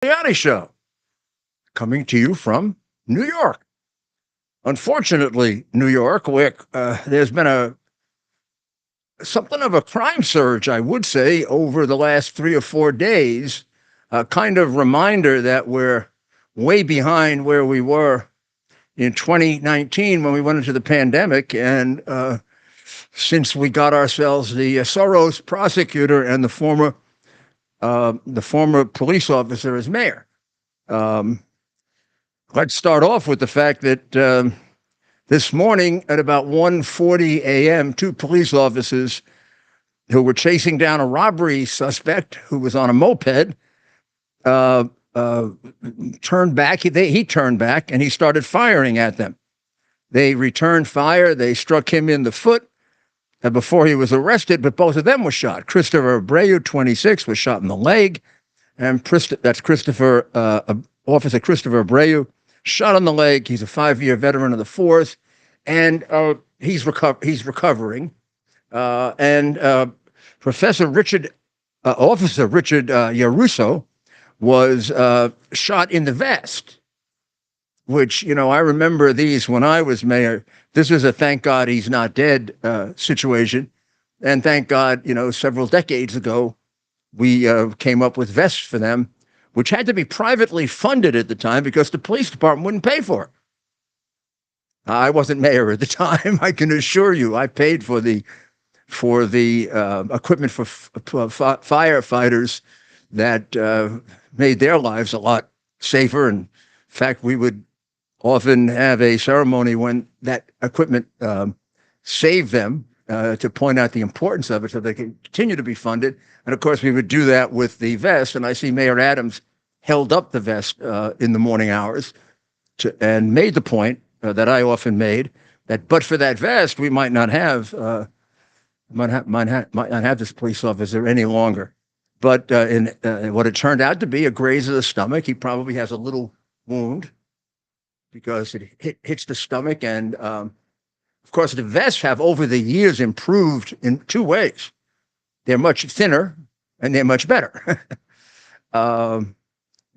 Giuliani Show, coming to you from New York. Unfortunately, New York, where there's been a something of a crime surge, I would say, over the last 3 or 4 days. A kind of reminder that we're way behind where we were in 2019 when we went into the pandemic, and since we got ourselves the Soros prosecutor and the former police officer as mayor. Let's start off with the fact that this morning at about 1:40 a.m., two police officers who were chasing down a robbery suspect who was on a moped turned back. He turned back and he started firing at them. They returned fire. They struck him in the foot before he was arrested, but both of them were shot. Christopher Abreu, 26, was shot in the leg, and that's Officer Christopher Abreu, shot on the leg. He's a 5-year veteran of the force, and he's recovering. And Officer Richard Yaruso was shot in the vest, which, I remember these when I was mayor. This was a thank God he's not dead situation. And thank God, several decades ago, we came up with vests for them, which had to be privately funded at the time because the police department wouldn't pay for it. I wasn't mayor at the time. I can assure you, I paid for the equipment for firefighters that made their lives a lot safer. And in fact, we would often have a ceremony when that equipment saved them to point out the importance of it so they can continue to be funded. And of course, we would do that with the vest. And I see Mayor Adams held up the vest in the morning hours and made the point that I often made, that but for that vest, we might not have this police officer any longer. But in what it turned out to be a graze of the stomach, he probably has a little wound because it hits the stomach. And of course, the vests have over the years improved in two ways. They're much thinner and they're much better. You're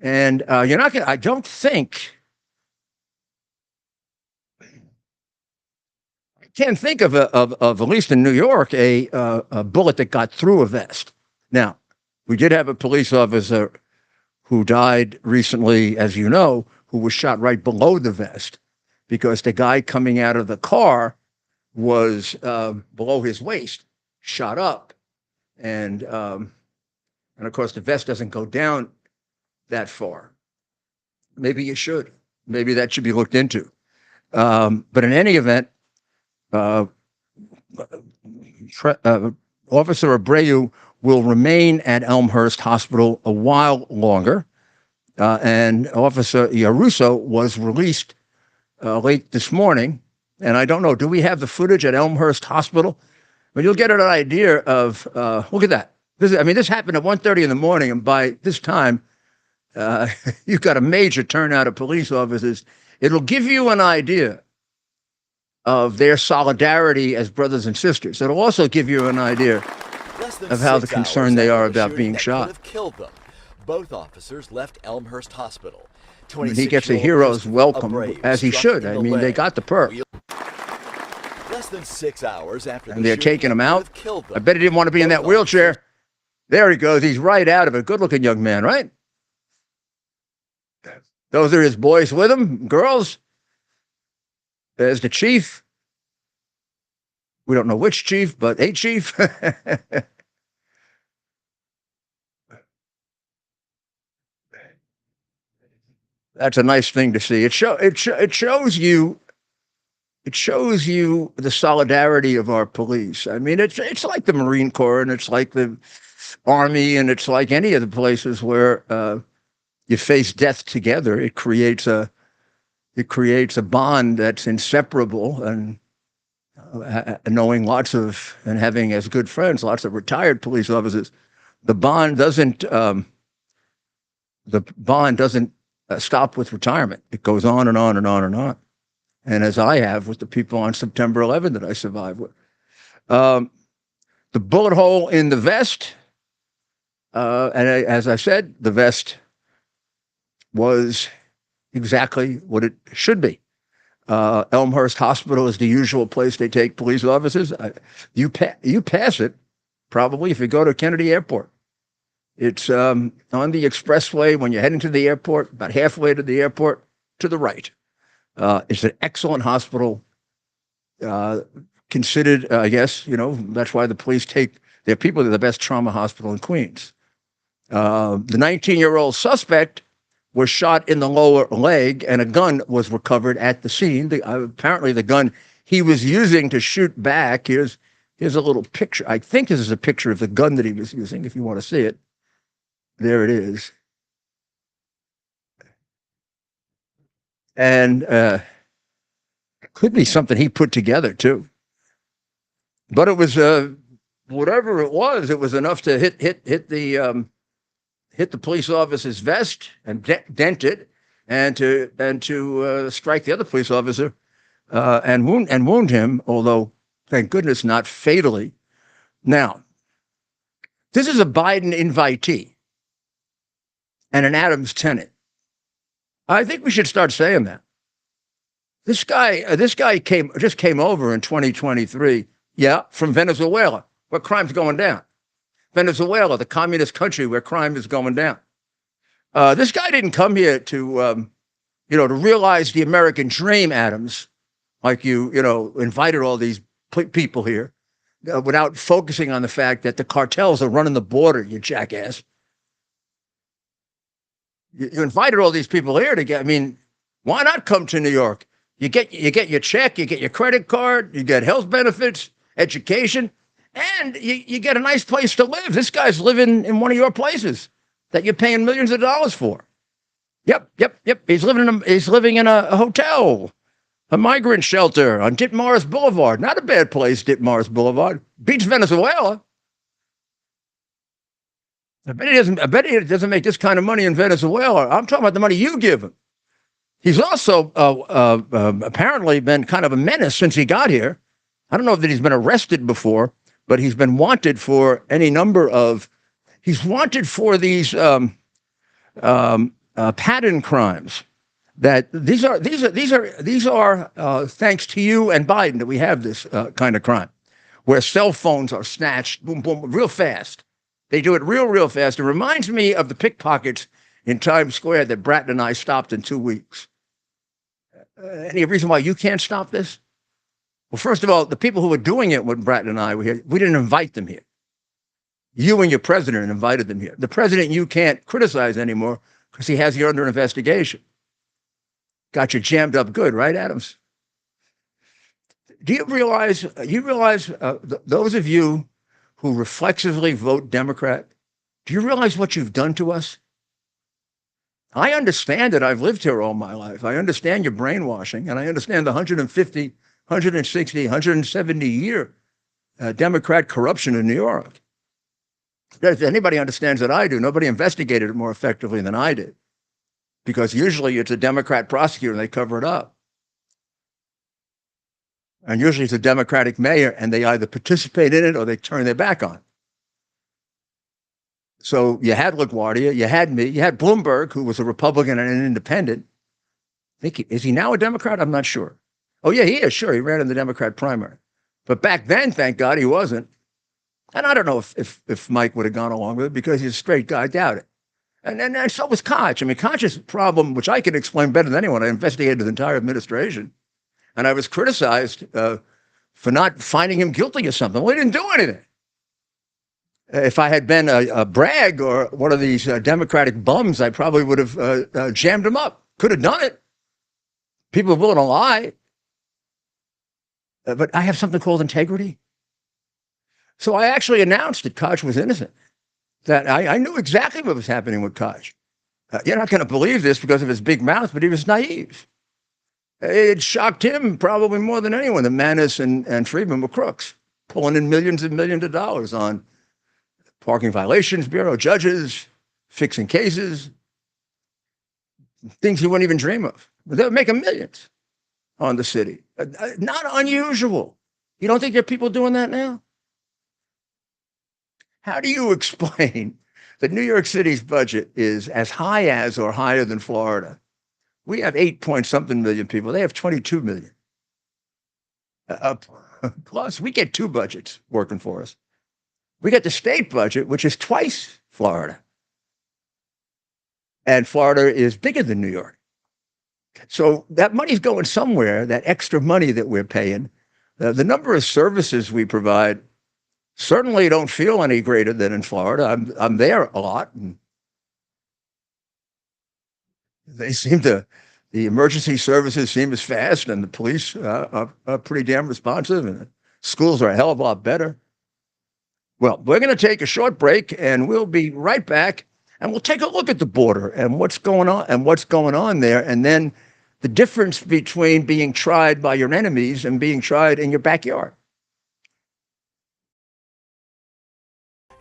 not going to, I don't think, I can't think of at least in New York, a bullet that got through a vest. Now, we did have a police officer who died recently, as you know, who was shot right below the vest because the guy coming out of the car was below his waist, shot up. And of course, the vest doesn't go down that far. Maybe you should. Maybe that should be looked into. But in any event, Officer Abreu will remain at Elmhurst Hospital a while longer. And Officer Yaruso was released late this morning. And I don't know, do we have the footage at Elmhurst Hospital? But you'll get an idea of, look at that. This happened at 1:30 in the morning. And by this time, you've got a major turnout of police officers. It'll give you an idea of their solidarity as brothers and sisters. It'll also give you an idea of how concerned they are about being shot. Both officers left Elmhurst Hospital. He gets a hero's welcome, as he should. They got the perk. Less than 6 hours after and they're taking him out. I bet he didn't want to be in that wheelchair. There he goes. He's right out of it. Good-looking young man, right? Those are his boys with him, girls. There's the chief. We don't know which chief, but a chief. That's a nice thing to see. It shows you the solidarity of our police. It's like the Marine Corps, and it's like the Army, and it's like any of the places where you face death together. It creates a bond that's inseparable, and knowing and having as good friends lots of retired police officers, the bond doesn't stop with retirement. It goes on and on and on and on. And as I have with the people on September 11th that I survived with. The bullet hole in the vest, and as I said, the vest was exactly what it should be. Elmhurst Hospital is the usual place they take police officers. You pass it probably if you go to Kennedy Airport. It's on the expressway when you're heading to the airport, about halfway to the airport, to the right. It's an excellent hospital, considered, I guess, that's why the police take their people to the best trauma hospital in Queens. The 19-year-old suspect was shot in the lower leg, and a gun was recovered at the scene. Apparently, the gun he was using to shoot back. Here's a little picture. I think this is a picture of the gun that he was using, if you want to see it. There it is. And could be something he put together, too. But it was, whatever it was enough to hit the police officer's vest and dent it, and to strike the other police officer and wound him, although thank goodness not fatally. Now, this is a Biden invitee and an Adams tenant. I think we should start saying that. This guy just came over in 2023, from Venezuela, where crime's going down. Venezuela, the communist country where crime is going down. This guy didn't come here to realize the American dream, Adams, like you invited all these people here without focusing on the fact that the cartels are running the border, you jackass. You invited all these people here why not come to New York? You get your check, you get your credit card, you get health benefits, education, and you get a nice place to live. This guy's living in one of your places that you're paying millions of dollars for. Yep. He's living in a hotel, a migrant shelter on Ditmars Boulevard. Not a bad place, Ditmars Boulevard. Beats Venezuela. I bet he doesn't make this kind of money in Venezuela. I'm talking about the money you give him. He's also apparently been kind of a menace since he got here. I don't know that he's been arrested before, but he's been wanted for any number of. He's wanted for these pattern crimes. That these are thanks to you and Biden that we have this kind of crime, where cell phones are snatched, boom, boom, real fast. They do it real fast. It reminds me of the pickpockets in Times Square that Bratton and I stopped in 2 weeks. Any reason why you can't stop this? Well, first of all, the people who were doing it when Bratton and I were here, we didn't invite them here. You and your president invited them here. The president you can't criticize anymore because he has you under investigation. Got you jammed up good, right, Adams? Do you realize, those of you who reflexively vote Democrat, do you realize what you've done to us? I understand it. I've lived here all my life. I understand your brainwashing, and I understand the 150, 160, 170 year Democrat corruption in New York. If anybody understands that I do, nobody investigated it more effectively than I did, because usually it's a Democrat prosecutor and they cover it up. And usually it's a Democratic mayor and they either participate in it or they turn their back on it. So you had LaGuardia, you had me, you had Bloomberg, who was a Republican and an independent. Is he now a Democrat? I'm not sure. Oh, yeah, he is. Sure, he ran in the Democrat primary. But back then, thank God, he wasn't. And I don't know if Mike would have gone along with it because he's a straight guy. I doubt it. And so was Koch. I mean, Koch's problem, which I can explain better than anyone. I investigated the entire administration. And I was criticized for not finding him guilty of something. Well, he didn't do anything. If I had been a Bragg or one of these Democratic bums, I probably would have jammed him up. Could have done it. People are willing to lie. But I have something called integrity. So I actually announced that Koch was innocent. That I knew exactly what was happening with Koch. You're not going to believe this because of his big mouth, but he was naive. It shocked him probably more than anyone that Manus and Friedman were crooks, pulling in millions and millions of dollars on Parking Violations Bureau, judges, fixing cases, things he wouldn't even dream of. But they were making millions on the city. Not unusual. You don't think there are people doing that now? How do you explain but New York City's budget is as high as or higher than Florida. We have 8 point something million people. They have 22 million. Plus, we get two budgets working for us. We get the state budget, which is twice Florida. And Florida is bigger than New York. So that money's going somewhere, that extra money that we're paying. The number of services we provide certainly don't feel any greater than in Florida. I'm there a lot. And they seem to, the emergency services seem as fast, and the police are pretty damn responsive, and the schools are a hell of a lot better. Well, we're going to take a short break, and we'll be right back, and we'll take a look at the border and what's going on there, and then the difference between being tried by your enemies and being tried in your backyard.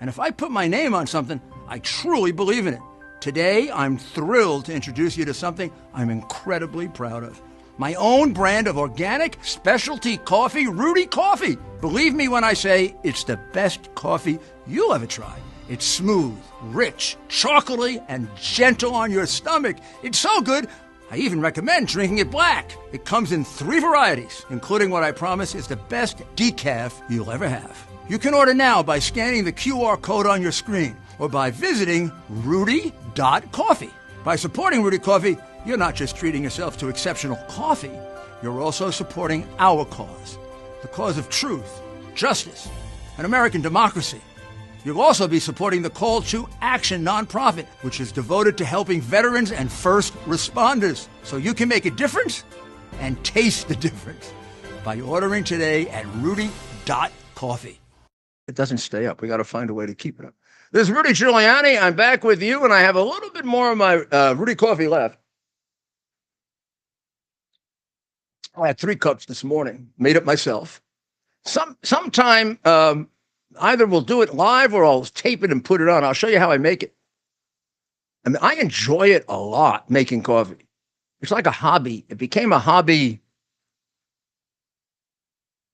And if I put my name on something, I truly believe in it. Today, I'm thrilled to introduce you to something I'm incredibly proud of. My own brand of organic specialty coffee, Rudy Coffee. Believe me when I say it's the best coffee you'll ever try. It's smooth, rich, chocolatey, and gentle on your stomach. It's so good, I even recommend drinking it black. It comes in 3 varieties, including what I promise is the best decaf you'll ever have. You can order now by scanning the QR code on your screen or by visiting rudy.coffee. By supporting Rudy Coffee, you're not just treating yourself to exceptional coffee, you're also supporting our cause, the cause of truth, justice, and American democracy. You'll also be supporting the Call to Action nonprofit, which is devoted to helping veterans and first responders, so you can make a difference and taste the difference by ordering today at rudy.coffee. It doesn't stay up. We got to find a way to keep it up. This is Rudy Giuliani. I'm back with you, and I have a little bit more of my Rudy Coffee left. I had 3 cups this morning, made it myself. Sometime either we'll do it live or I'll tape it and put it on. I'll show you how I make it. I mean, I enjoy it a lot, making coffee. It's like a hobby. It became a hobby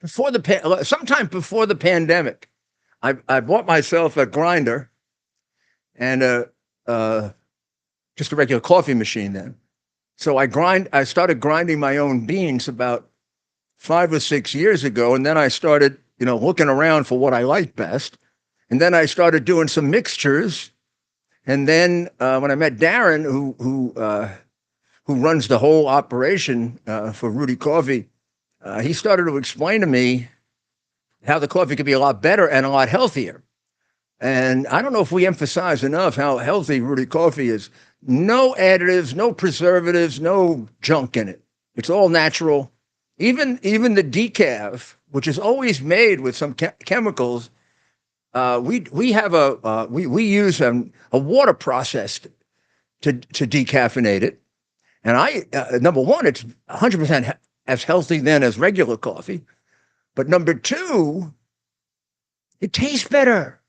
sometime before the pandemic. I bought myself a grinder and just a regular coffee machine then. So I started grinding my own beans about 5 or 6 years ago, and then I started, looking around for what I liked best. And then I started doing some mixtures. And then when I met Darren, who runs the whole operation for Rudy Coffee, he started to explain to me how the coffee could be a lot better and a lot healthier. And I don't know if we emphasize enough how healthy Rudy Coffee is. No additives, no preservatives, no junk in it. It's all natural. Even the decaf, which is always made with some chemicals, we use a water process to decaffeinate it. And number one, it's 100% as healthy then as regular coffee. But number 2, it tastes better.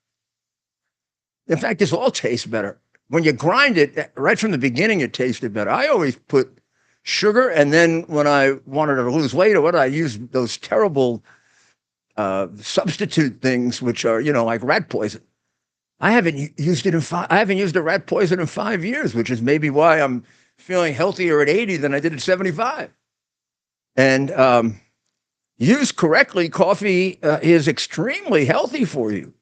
In fact, this all tastes better. When you grind it, right from the beginning, it tasted better. I always put sugar, and then when I wanted to lose weight or what, I used those terrible substitute things, which are, like rat poison. I haven't used a rat poison in 5 years, which is maybe why I'm feeling healthier at 80 than I did at 75. And used correctly, coffee is extremely healthy for you.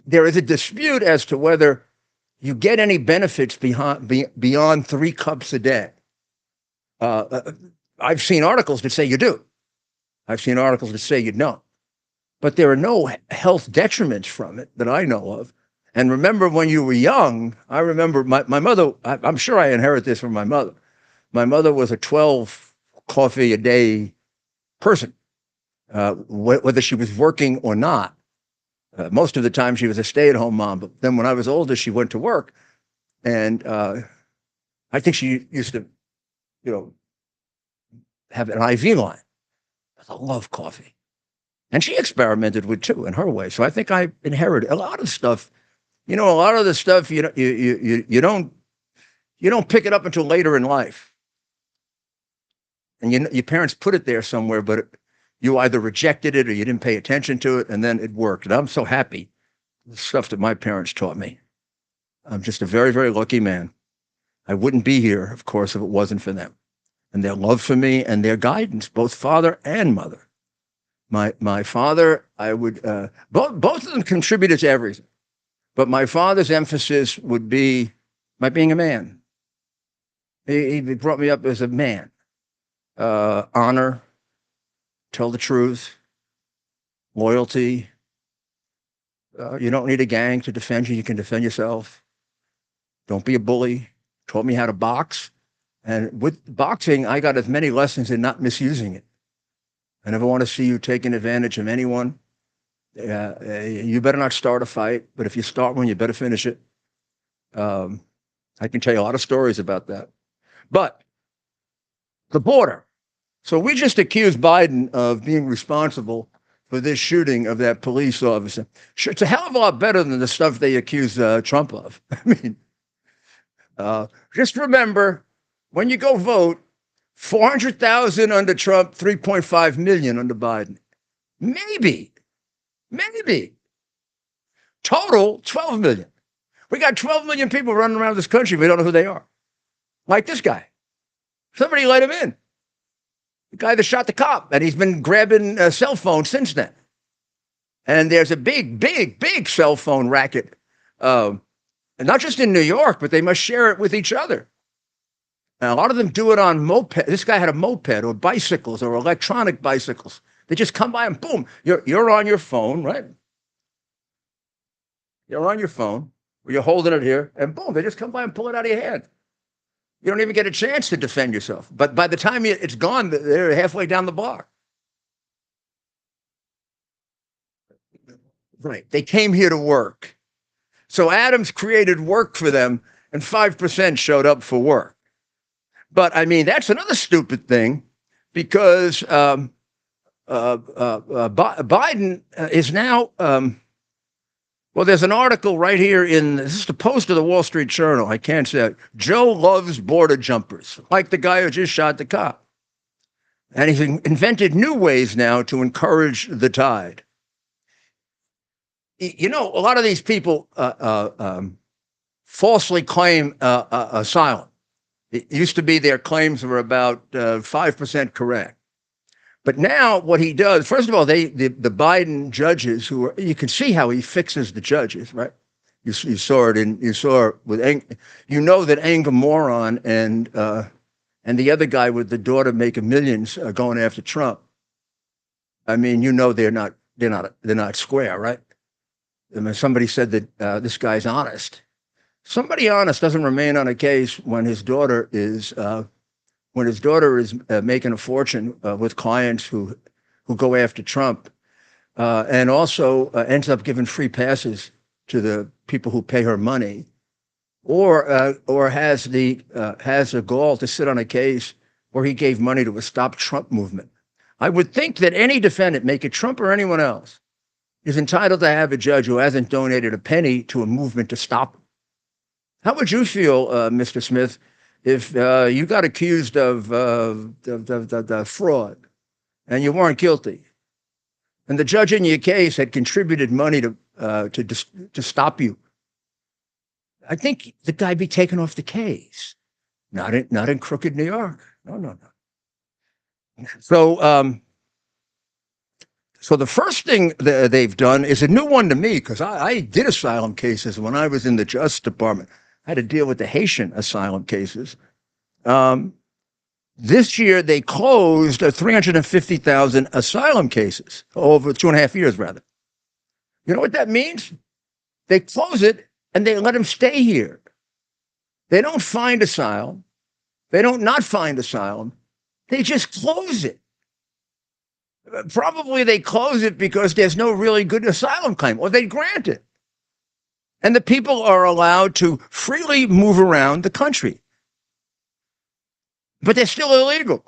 There is a dispute as to whether you get any benefits beyond 3 cups a day. I've seen articles that say you do. I've seen articles that say you don't. But there are no health detriments from it that I know of. And remember when you were young, I remember my mother, I'm sure I inherit this from my mother. My mother was a 12 coffee a day person, whether she was working or not. Most of the time she was a stay-at-home mom, but then when I was older, she went to work. And I think she used to, have an IV line. I love coffee. And she experimented with too in her way. So I think I inherited a lot of stuff. A lot of the stuff, you don't pick it up until later in life. And your parents put it there somewhere, but you either rejected it or you didn't pay attention to it, and then it worked. And I'm so happy the stuff that my parents taught me. I'm just a very, very lucky man. I wouldn't be here, of course, if it wasn't for them and their love for me and their guidance, both father and mother. My father, I would both of them contributed to everything, but my father's emphasis would be my being a man. He brought me up as a man. Honor, tell the truth, loyalty. You don't need a gang to defend you. You can defend yourself. Don't be a bully. Taught me how to box. And with boxing, I got as many lessons in not misusing it. I never want to see you taking advantage of anyone. You better not start a fight, but if you start one, you better finish it. I can tell you a lot of stories about that. But the border. So we just accused Biden of being responsible for this shooting of that police officer. Sure, it's a hell of a lot better than the stuff they accused Trump of. I mean, just remember, when you go vote, 400,000 under Trump, 3.5 million under Biden. Maybe. Total, 12 million. We got 12 million people running around this country. We don't know who they are. Like this guy. Somebody let him in. The guy that shot the cop, and he's been grabbing cell phones since then. And there's a big cell phone racket, and not just in New York, but they must share it with each other. And a lot of them do it on moped. This guy had a moped or bicycles or electronic bicycles. They just come by and boom, you're on your phone, right? You're on your phone, or you're holding it here, and boom, they just come by and pull it out of your hand. You don't even get a chance to defend yourself. But by the time it's gone, they're halfway down the block. Right. They came here to work. So Adams created work for them, and 5% showed up for work. But I mean, that's another stupid thing, because Biden is now. Well, there's an article right here this is the Post of the Wall Street Journal. I can't say it. Joe loves border jumpers, like the guy who just shot the cop. And he's invented new ways now to encourage the tide. You know, a lot of these people falsely claim asylum. It used to be their claims were about 5% correct. But now what he does, first of all, the Biden judges you can see how he fixes the judges, right? You saw it with, that Anger Moron and the other guy with the daughter making millions going after Trump. I mean, they're not square, right? I mean, somebody said that this guy's honest. Somebody honest doesn't remain on a case when his daughter is making a fortune with clients who go after Trump, and also ends up giving free passes to the people who pay her money, or has a gall to sit on a case where he gave money to a Stop Trump movement. I would think that any defendant, make it Trump or anyone else, is entitled to have a judge who hasn't donated a penny to a movement to stop him. How would you feel, Mr. Smith, if you got accused of fraud and you weren't guilty, and the judge in your case had contributed money to stop you? I think the guy be taken off the case. Not in crooked New York. No. So the first thing that they've done is a new one to me, because I did asylum cases when I was in the Justice Department. I had to deal with the Haitian asylum cases. This year, they closed 350,000 asylum cases, over 2.5 years, rather. You know what that means? They close it, and they let them stay here. They don't find asylum. They don't not find asylum. They just close it. Probably they close it because there's no really good asylum claim, or they grant it. And the people are allowed to freely move around the country. But they're still illegal.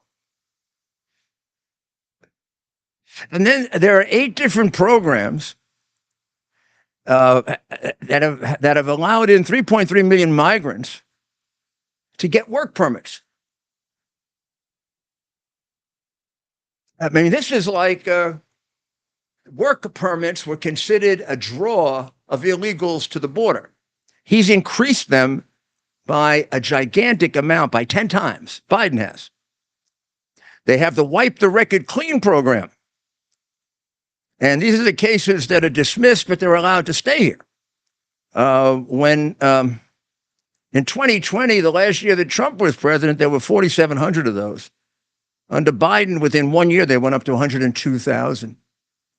And then there are 8 different programs that have allowed in 3.3 million migrants to get work permits. I mean, this is like work permits were considered a draw of illegals to the border. He's increased them by a gigantic amount, by 10 times. Biden has. They have the Wipe the Record Clean program. And these are the cases that are dismissed, but they're allowed to stay here. In 2020, the last year that Trump was president, there were 4,700 of those. Under Biden, within 1 year, they went up to 102,000,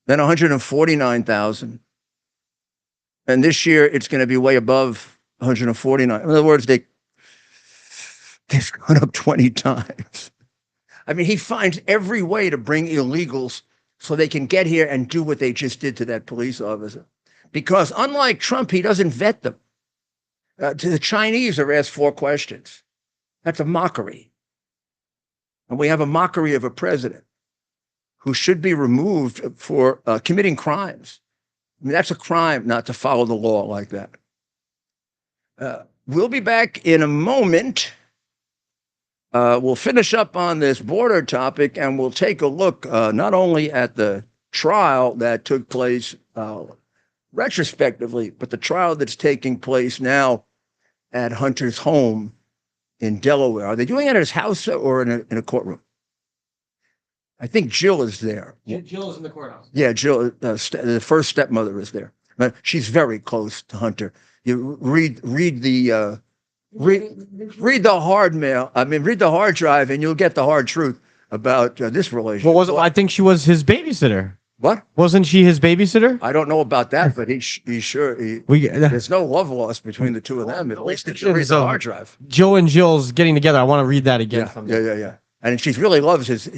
then 149,000. And this year, it's going to be way above 149. In other words, they've gone up 20 times. I mean, he finds every way to bring illegals so they can get here and do what they just did to that police officer. Because unlike Trump, he doesn't vet them. To the Chinese are asked 4 questions. That's a mockery. And we have a mockery of a president who should be removed for committing crimes. I mean, that's a crime not to follow the law like that. We'll be back in a moment. We'll finish up on this border topic, and we'll take a look not only at the trial that took place retrospectively, but the trial that's taking place now at Hunter's home in Delaware. Are they doing it at his house or in a courtroom? I think Jill is there. Jill is in the courthouse. Yeah, Jill, the first stepmother is there. But she's very close to Hunter. You read the hard mail. I mean, read the hard drive, and you'll get the hard truth about this relationship. What was it? I think she was his babysitter. What? Wasn't she his babysitter? I don't know about that, but he's sure. There's no love lost between the two of them. At least if you read the hard drive. Joe and Jill's getting together. I want to read that again. Yeah. And she really loves his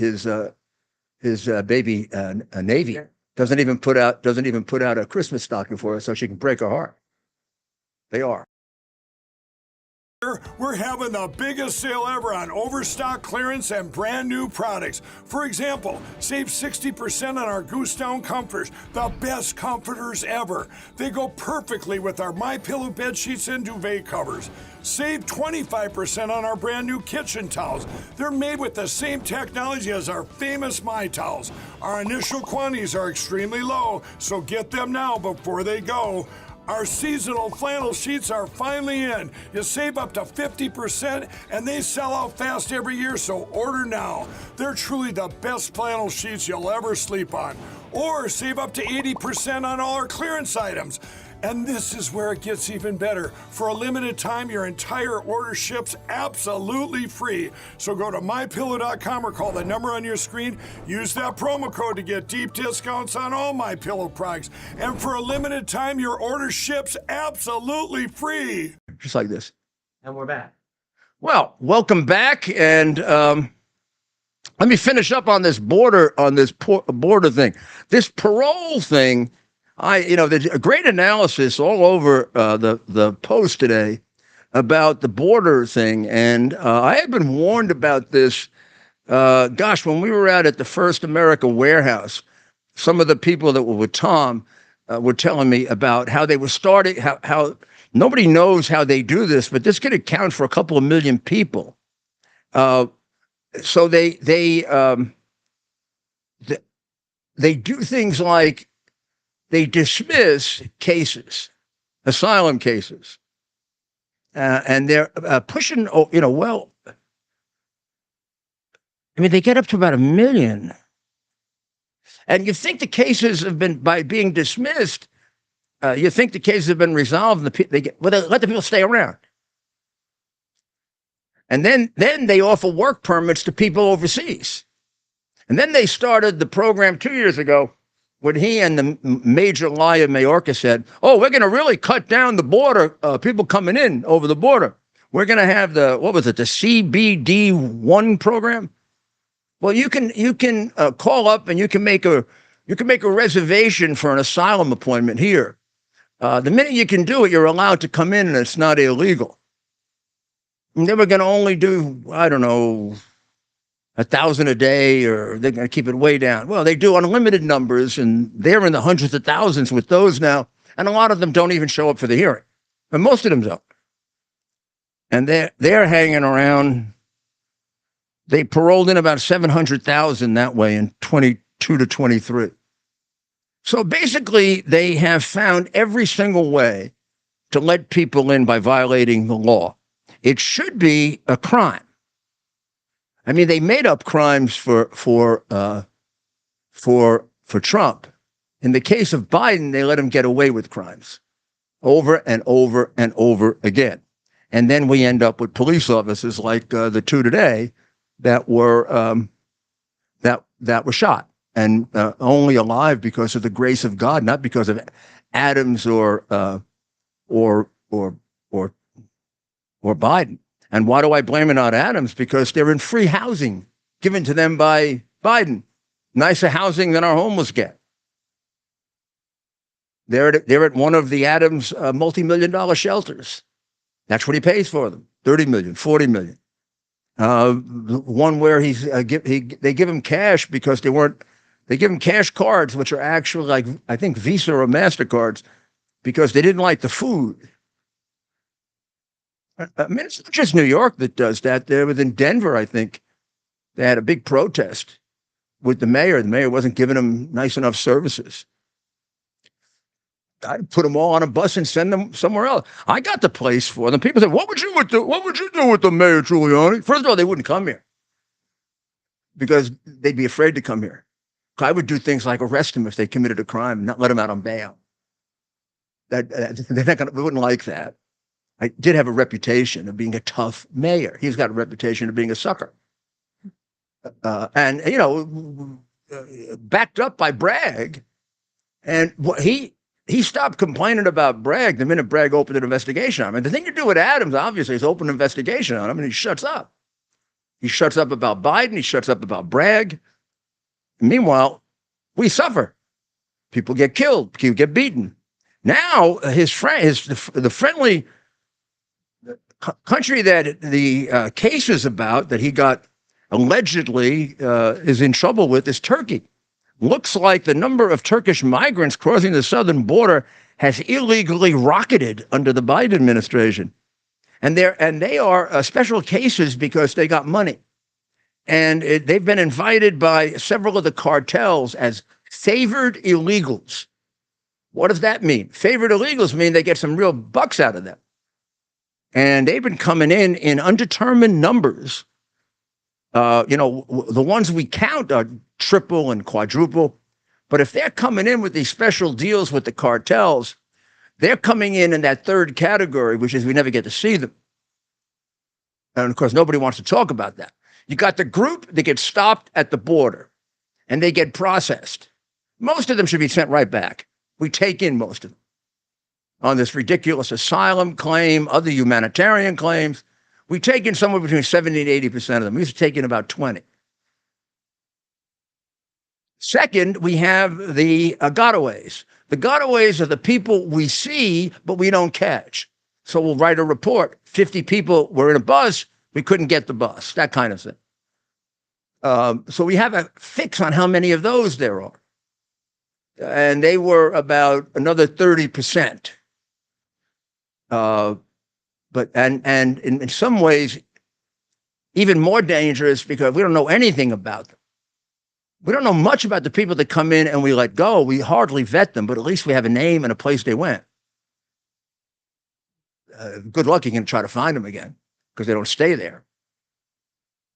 baby Navy. Doesn't even put out a Christmas stocking for her so she can break her heart. They are. We're having the biggest sale ever on overstock clearance and brand new products. For example, save 60% on our Goose Down comforters, the best comforters ever. They go perfectly with our MyPillow bed sheets and duvet covers. Save 25% on our brand new kitchen towels. They're made with the same technology as our famous My Towels. Our initial quantities are extremely low, so get them now before they go. Our seasonal flannel sheets are finally in. You save up to 50%, and they sell out fast every year, so order now. They're truly the best flannel sheets you'll ever sleep on. Or save up to 80% on all our clearance items. And this is where it gets even better. For a limited time, your entire order ships absolutely free. So go to MyPillow.com or call the number on your screen. Use that promo code to get deep discounts on all MyPillow products. And for a limited time, your order ships absolutely free. Just like this. And we're back. Well, welcome back. And let me finish up on this border thing. This parole thing. There's a great analysis all over the Post today about the border thing. And I had been warned about this, when we were out at the First America warehouse, some of the people that were with Tom were telling me about how they were starting, how nobody knows how they do this, but this could account for a couple of million people. So they do things like, they dismiss cases, asylum cases, and they're pushing, they get up to about 1 million. And you think the cases have been, by being dismissed, you think the cases have been resolved, and they let the people stay around. And then they offer work permits to people overseas. And then they started the program 2 years ago, when he and the major liar Mayorkas said, we're going to really cut down the border, people coming in over the border. We're going to have the CBD1 program. Well, you can call up and you can make a reservation for an asylum appointment here. The minute you can do it, you're allowed to come in and it's not illegal. And they were going to only do, 1,000 a day, or they're going to keep it way down. Well, they do unlimited numbers, and they're in the hundreds of thousands with those now. And a lot of them don't even show up for the hearing, but most of them don't. And they're hanging around. They paroled in about 700,000 that way in 22 to 23. So basically, they have found every single way to let people in by violating the law. It should be a crime. I mean, they made up crimes for Trump. In the case of Biden, they let him get away with crimes over and over and over again. And then we end up with police officers like the two today that were shot and only alive because of the grace of God, not because of Adams or Biden. And why do I blame it on Adams? Because they're in free housing given to them by Biden, nicer housing than our homeless get. They're at one of the Adams multi-million-dollar shelters. That's what he pays for them, 30 million, 40 million. One where they give him cash because they give him cash cards, which are actually like, I think, Visa or MasterCards, because they didn't like the food. I mean, it's not just New York that does that. There within Denver, I think, they had a big protest with the mayor. The mayor wasn't giving them nice enough services. I'd put them all on a bus and send them somewhere else. I got the place for them. People said, "What would you do with the mayor, Giuliani?" First of all, they wouldn't come here because they'd be afraid to come here. I would do things like arrest them if they committed a crime and not let them out on bail. They wouldn't like that. I did have a reputation of being a tough mayor. He's got a reputation of being a sucker. And, backed up by Bragg. And he stopped complaining about Bragg the minute Bragg opened an investigation on him. And the thing you do with Adams, obviously, is open an investigation on him, and he shuts up. He shuts up about Biden. He shuts up about Bragg. And meanwhile, we suffer. People get killed. People get beaten. Now, the friendly country that the case is about, that he got allegedly is in trouble with, is Turkey. Looks like the number of Turkish migrants crossing the southern border has illegally rocketed under the Biden administration. And they are special cases because they got money. And they've been invited by several of the cartels as favored illegals. What does that mean? Favored illegals mean they get some real bucks out of them. And they've been coming in undetermined numbers. The ones we count are triple and quadruple. But if they're coming in with these special deals with the cartels, they're coming in that third category, which is we never get to see them. And of course, nobody wants to talk about that. You got the group that gets stopped at the border and they get processed. Most of them should be sent right back. We take in most of them on this ridiculous asylum claim, other humanitarian claims. We take in somewhere between 70 and 80% of them. We used to take in about 20. Second, we have the gotaways. The gotaways are the people we see, but we don't catch. So we'll write a report. 50 people were in a bus. We couldn't get the bus, that kind of thing. So we have a fix on how many of those there are. And they were about another 30%. But in some ways, even more dangerous because we don't know anything about them. We don't know much about the people that come in and we let go. We hardly vet them, but at least we have a name and a place they went. Good luck, you can try to find them again because they don't stay there.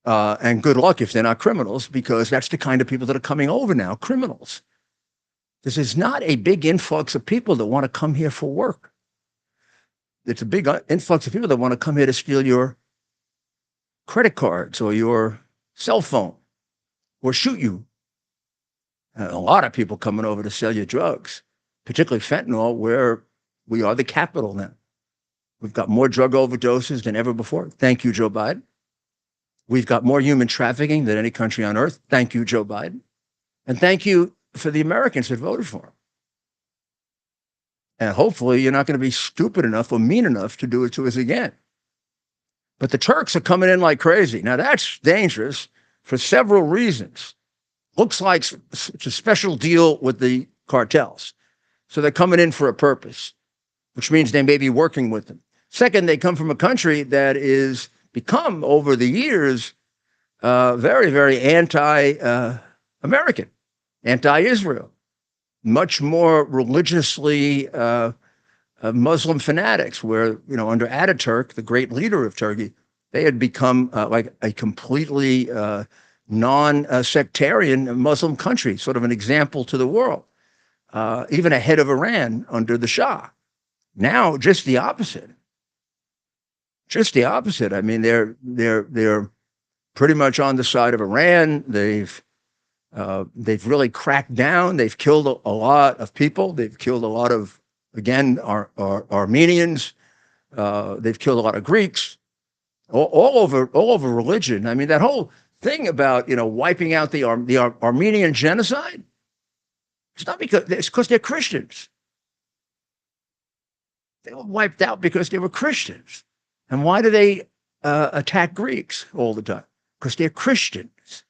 And good luck if they're not criminals, because that's the kind of people that are coming over now, criminals. This is not a big influx of people that want to come here for work. It's a big influx of people that want to come here to steal your credit cards or your cell phone or shoot you. A lot of people coming over to sell you drugs, particularly fentanyl, where we are the capital now. We've got more drug overdoses than ever before. Thank you, Joe Biden. We've got more human trafficking than any country on earth. Thank you, Joe Biden. And thank you for the Americans that voted for him. And hopefully you're not going to be stupid enough or mean enough to do it to us again. But the Turks are coming in like crazy. Now that's dangerous for several reasons. Looks like it's a special deal with the cartels. So they're coming in for a purpose, which means they may be working with them. Second, they come from a country that is become over the years very, very anti-American, anti-Israel. much more religiously Muslim fanatics, where, under Ataturk, the great leader of Turkey, they had become like a completely non-sectarian Muslim country, sort of an example to the world, even ahead of Iran under the Shah. Now, just the opposite. Just the opposite. I mean, they're pretty much on the side of Iran. They've really cracked down. They've killed a lot of people. They've killed a lot of, again, our Armenians. They've killed a lot of Greeks. All over religion. I mean, that whole thing about wiping out the Armenian genocide. It's because they're Christians. They were wiped out because they were Christians. And why do they attack Greeks all the time? Because they're Christians.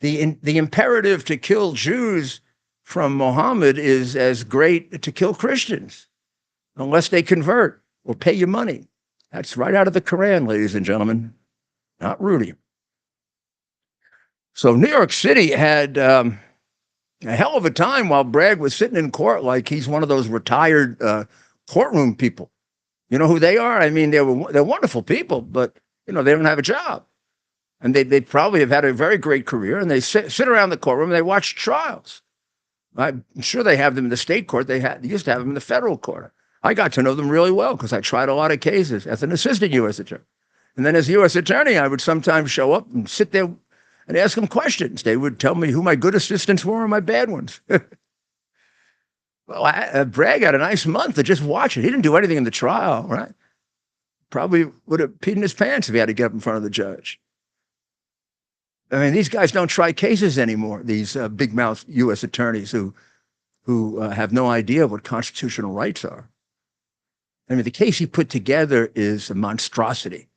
The imperative to kill Jews from Muhammad is as great to kill Christians, unless they convert or pay you money. That's right out of the Quran, ladies and gentlemen, not Rudy. So New York City had a hell of a time while Bragg was sitting in court like he's one of those retired courtroom people. You know who they are? I mean, they're wonderful people, but they don't have a job, and they probably have had a very great career. And they sit around the courtroom and they watch trials. I'm sure they have them in the state court. They used to have them in the federal court. I got to know them really well because I tried a lot of cases as an assistant U.S. attorney, and then as U.S. attorney, I would sometimes show up and sit there and ask them questions. They would tell me who my good assistants were and my bad ones. Well, Bragg had a nice month to just watch it. He didn't do anything in the trial, right? Probably would have peed in his pants if he had to get up in front of the judge. I mean, these guys don't try cases anymore, these big mouth U.S. attorneys who have no idea what constitutional rights are. I mean, the case he put together is a monstrosity.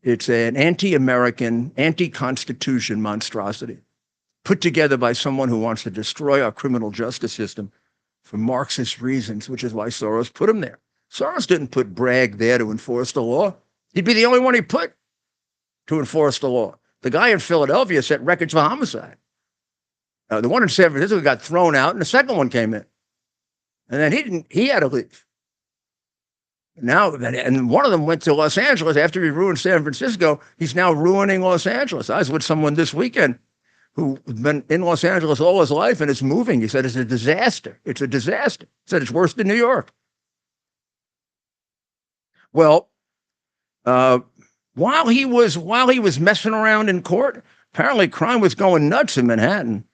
It's an anti-American, anti-Constitution monstrosity put together by someone who wants to destroy our criminal justice system for Marxist reasons, which is why Soros put him there. Soros didn't put Bragg there to enforce the law. He'd be the only one he put to enforce the law. The guy in Philadelphia set records for homicide. The one in San Francisco got thrown out, and the second one came in. And then he had to leave. Now, and one of them went to Los Angeles after he ruined San Francisco. He's now ruining Los Angeles. I was with someone this weekend who's been in Los Angeles all his life and is moving. He said it's a disaster. It's a disaster. He said it's worse than New York. Well, while he was messing around in court, apparently crime was going nuts in Manhattan.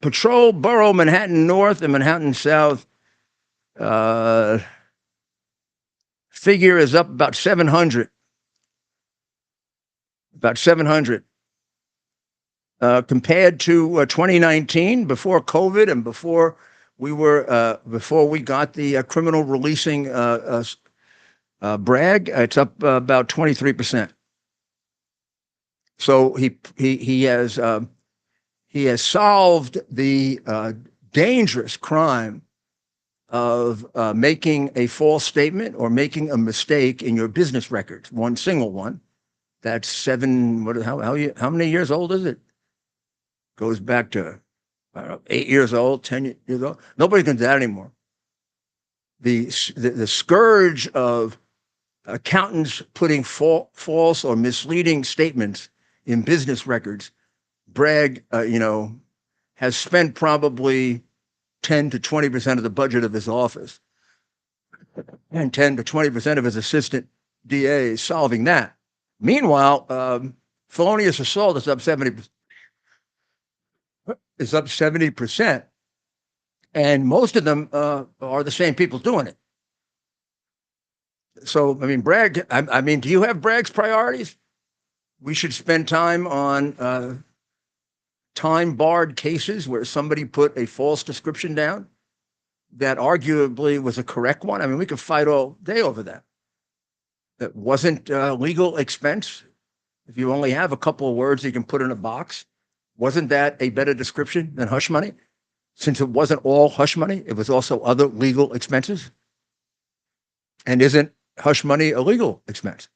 Patrol Borough, Manhattan North and Manhattan South, figure is up about 700. About 700. Compared to 2019, before COVID and before we got the criminal releasing Bragg, it's up about 23%. So he has solved the dangerous crime of making a false statement or making a mistake in your business records, one single one. That's how many years old is it? Goes back to, I don't know, 8 years old, 10 years old. Nobody can do that anymore. The scourge of accountants putting false or misleading statements in business records, Bragg, has spent probably 10 to 20% of the budget of his office and 10 to 20% of his assistant DAs solving that. Meanwhile, felonious assault is up 70%. Is up 70%, and most of them are the same people doing it. So, I mean, Bragg. I mean, do you have Bragg's priorities? We should spend time on time-barred cases where somebody put a false description down that arguably was a correct one. I mean, we could fight all day over that. That wasn't legal expense. If you only have a couple of words you can put in a box, wasn't that a better description than hush money? Since it wasn't all hush money, it was also other legal expenses. And isn't hush money a legal expense?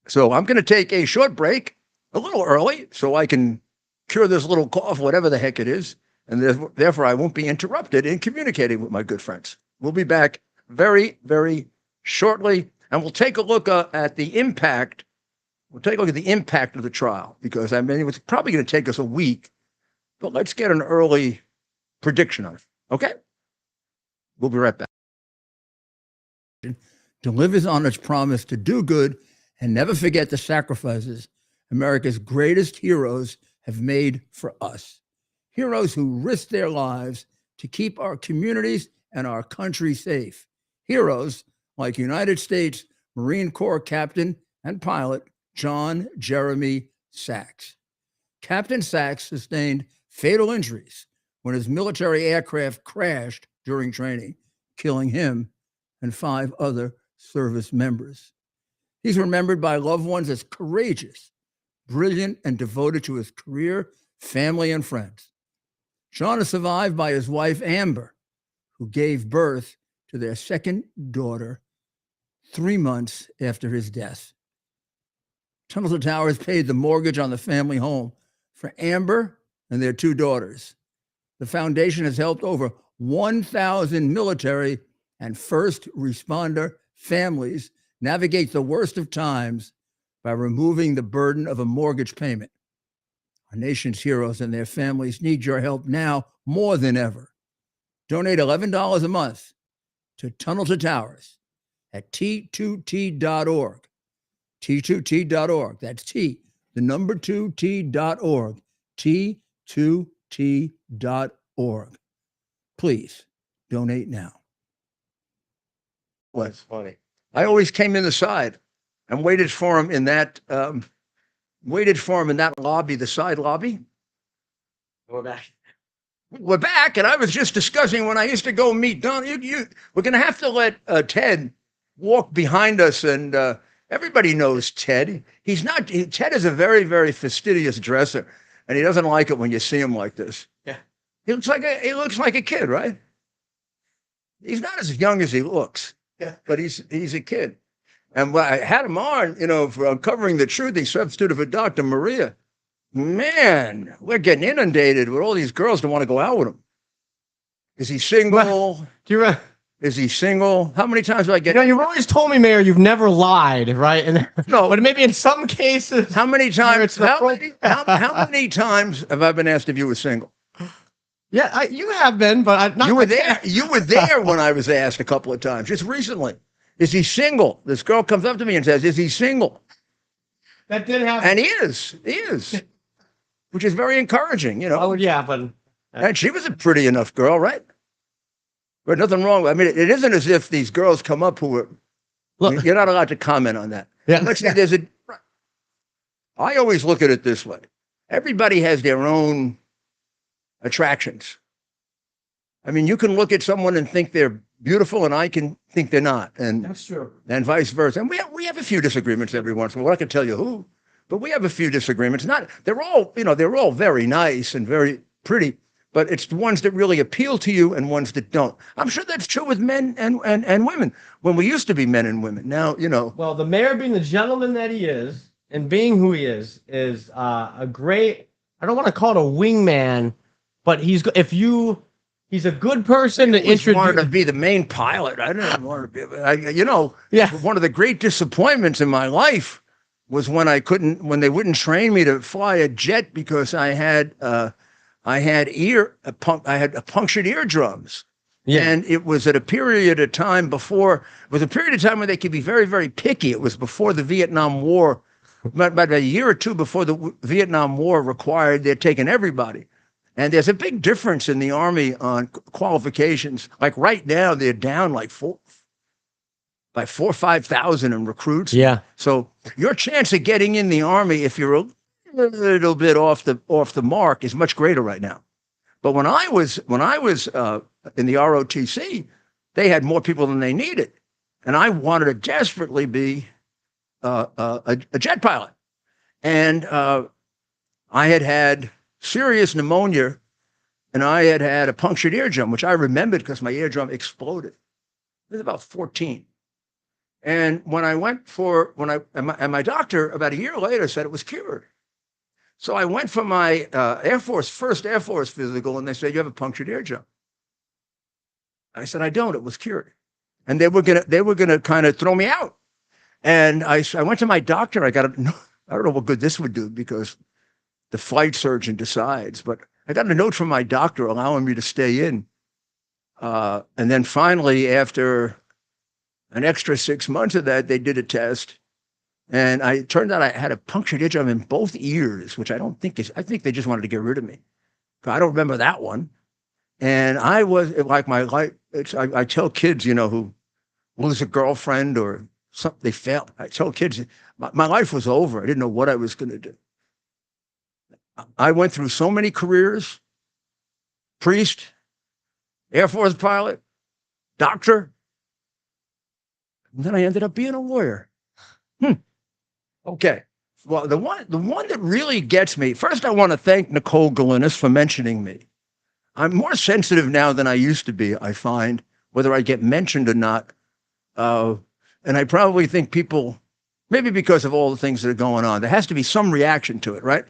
So I'm going to take a short break, a little early, so I can cure this little cough, whatever the heck it is. And therefore, I won't be interrupted in communicating with my good friends. We'll be back very, very shortly. And we'll take a look at the impact. We'll take a look at the impact of the trial, because I mean, it's probably going to take us a week, but let's get an early prediction on it. Okay? We'll be right back. Delivers on its promise to do good and never forget the sacrifices America's greatest heroes have made for us. Heroes who risked their lives to keep our communities and our country safe. Heroes like United States Marine Corps Captain and pilot John Jeremy Sachs. Captain Sachs sustained fatal injuries when his military aircraft crashed during training, killing him and 5 other service members. He's remembered by loved ones as courageous, brilliant, and devoted to his career, family, and friends. John is survived by his wife, Amber, who gave birth to their second daughter 3 months after his death. Tunnel to Towers paid the mortgage on the family home for Amber and their 2 daughters. The foundation has helped over 1,000 military and first responder families navigate the worst of times by removing the burden of a mortgage payment. Our nation's heroes and their families need your help now more than ever. Donate $11 a month to Tunnel to Towers at T2T.org. T2T.org. That's T, the number 2T.org. T2T.org. Please donate now. That's funny. I always came in the side and waited for him in that lobby, the side lobby. We're back. We're back, and I was just discussing when I used to go meet Don. We're going to have to let Ted walk behind us, and everybody knows Ted. Ted is a very, very fastidious dresser, and he doesn't like it when you see him like this. Yeah, he looks like a kid, right? He's not as young as he looks. Yeah, but he's a kid. And when I had him on, for Uncovering the Truth, he substituted for Dr. Maria. Man, we're getting inundated with all these girls that want to go out with him. Is he single? Well, Is he single? How many times do I get? You've always told me, Mayor, you've never lied, right? And no, but maybe in some cases. How many times? How many times have I been asked if you were single? Yeah, you have been, but not. You were there. You were there when I was asked a couple of times, just recently. Is he single? This girl comes up to me and says, "Is he single?" That did happen. And he is, which is very encouraging, Oh yeah, but and she was a pretty enough girl, right? But nothing wrong. I mean, it isn't as if these girls come up who are. Look, you're not allowed to comment on that. Yeah. Let's say I always look at it this way: everybody has their own attractions. I mean, you can look at someone and think they're beautiful, and I can think they're not, and that's true. And vice versa. And we have a few disagreements every once in a while. I can tell you who, but we have a few disagreements. They're all very nice and very pretty, but it's the ones that really appeal to you and ones that don't. I'm sure that's true with men and women. When we used to be men and women, now Well, the mayor, being the gentleman that he is, and being who he is a great. I don't want to call it a wingman, but he's a good person to introduce. Wanted to be the main pilot. I didn't want to be. Yeah. One of the great disappointments in my life was when they wouldn't train me to fly a jet because I had punctured eardrums. Yeah. And it was at a period of time when they could be very, very picky. It was before the Vietnam War, about a year or two before the Vietnam War required they're taking everybody. And there's a big difference in the Army on qualifications. Like right now, they're down like 4,000 or 5,000 in recruits. Yeah. So your chance of getting in the Army, if you're a little bit off the mark, is much greater right now. But when I was in the ROTC, they had more people than they needed, and I wanted to desperately be a jet pilot, and I had serious pneumonia, and I had a punctured eardrum, which I remembered because my eardrum exploded. I was about 14. And when I went and my doctor about a year later said it was cured. So I went for my first Air Force physical, and they said, you have a punctured eardrum. I said, I don't. It was cured. And they were gonna kind of throw me out. And I went to my doctor. I don't know what good this would do because the flight surgeon decides, but I got a note from my doctor allowing me to stay in. And then finally, after an extra 6 months of that, they did a test. And it turned out I had a punctured eardrum in both ears, which I think they just wanted to get rid of me. I don't remember that one. And I was like my life. I tell kids, who lose a girlfriend or something, they fail. I tell kids, my life was over. I didn't know what I was going to do. I went through so many careers: priest, Air Force pilot, doctor. And then I ended up being a lawyer. Okay. Well, the one that really gets me, first I want to thank Nicole Galinas for mentioning me. I'm more sensitive now than I used to be, I find, whether I get mentioned or not. And I probably think people, maybe because of all the things that are going on, there has to be some reaction to it, right?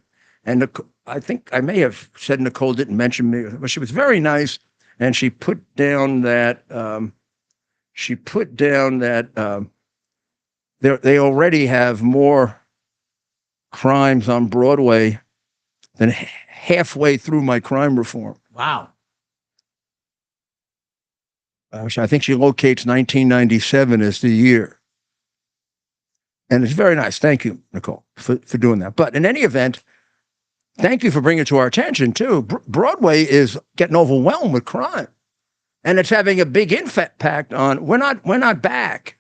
And I think I may have said Nicole didn't mention me, but she was very nice. And she put down that, they already have more crimes on Broadway than halfway through my crime reform. Wow. I think she locates 1997 as the year. And it's very nice. Thank you, Nicole, for doing that. But in any event, thank you for bringing it to our attention, too. Broadway is getting overwhelmed with crime. And it's having a big impact on, we're not back.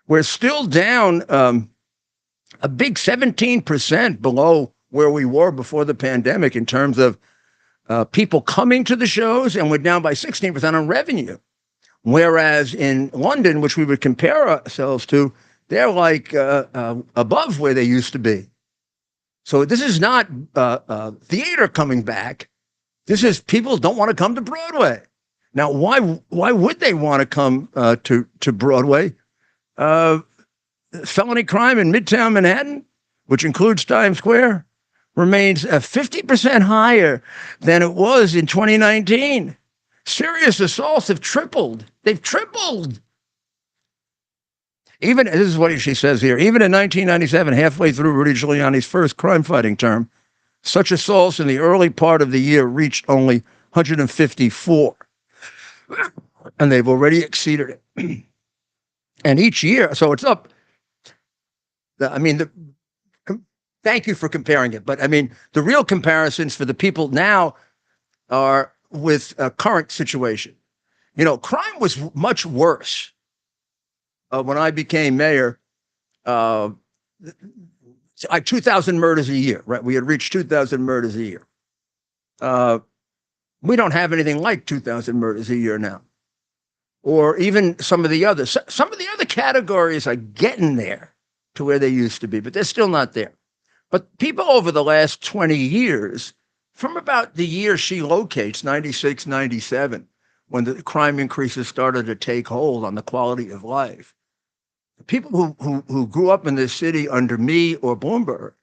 We're still down a big 17% below where we were before the pandemic in terms of people coming to the shows, and we're down by 16% on revenue. Whereas in London, which we would compare ourselves to, they're like above where they used to be. So this is not theater coming back. This is people don't want to come to Broadway. Now, why would they want to come to Broadway? Felony crime in Midtown Manhattan, which includes Times Square, remains 50% higher than it was in 2019. Serious assaults have tripled. They've tripled. Even, this is what she says here, even in 1997, halfway through Rudy Giuliani's first crime-fighting term, such assaults in the early part of the year reached only 154. And they've already exceeded it. And each year, so it's up. Thank you for comparing it. But I mean, the real comparisons for the people now are with a current situation. Crime was much worse when I became mayor. 2,000 murders a year, right? We had reached 2,000 murders a year. We don't have anything like 2,000 murders a year now. Or even some of the other categories are getting there to where they used to be, but they're still not there. But people over the last 20 years, from about the year she locates, 96, 97, when the crime increases started to take hold on the quality of life, people who grew up in this city under me or Bloomberg